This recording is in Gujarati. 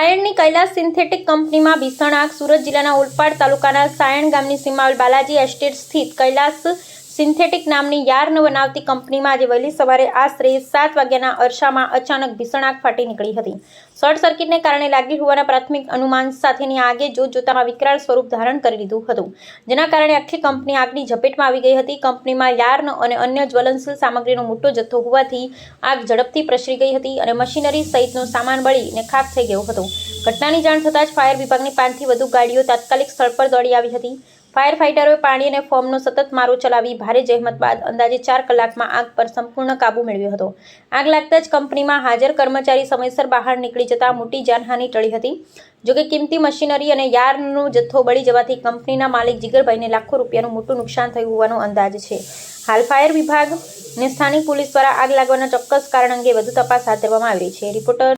સાયણની કૈલાસ સિન્થેટિક કંપનીમાં ભીષણ આગ. સુરત જિલ્લાના ઓલપાડ તાલુકાના સાયણ ગામની સીમામાં બાલાજી એસ્ટેટ સ્થિત કૈલાસ સિન્થેટિક નામની યાર્ન બનાવતી કંપનીમાં આજે વહેલી સવારે આશરે 7 વાગ્યાના અરસામાં અચાનક ભીષણ આગ ફાટી નીકળી હતી. શોર્ટ સર્કિટને કારણે લાગી હોવાના પ્રાથમિક અનુમાન સાથેની આગે જોતજોતામાં વિકરાળ સ્વરૂપ ધારણ કરી લીધું હતું, જેના કારણે આખી કંપની આગની ઝપેટમાં આવી ગઈ હતી. કંપનીમાં યાર્ન અને અન્ય જ્વલનશીલ સામગ્રીનો મોટો જથ્થો હોવાથી આગ ઝડપથી પ્રસરી ગઈ હતી અને મશીનરી સહિતનો સામાન બળીને ખાખ થઈ ગયો હતો. ઘટનાની જાણ થતાં જ ફાયર વિભાગની 5 થી વધુ ગાડીઓ તાત્કાલિક સ્થળ પર દોડી આવી હતી. ફાયર ફાઇટરોએ પાણી અને ફોર્મનો સતત મારો ચલાવી ભારે જહેમત બાદ અંદાજે 4 કલાકમાં આગ પર સંપૂર્ણ કાબુ મેળવ્યો હતો. આગ લાગતા જ કંપનીમાં હાજર કર્મચારી સમયસર બહાર નીકળી જતા મોટી જાનહાનિ ટળી હતી. જોકે કિંમતી મશીનરી અને યાર્નનો જથ્થો બળી જવાથી કંપનીના માલિક જીગરભાઈને લાખો રૂપિયાનું મોટું નુકસાન થયું હોવાનો અંદાજ છે. હાલ ફાયર વિભાગ અને સ્થાનિક પોલીસ દ્વારા આગ લાગવાના ચોક્કસ કારણ અંગે વધુ તપાસ હાથ ધરવામાં આવી રહી છે. રિપોર્ટર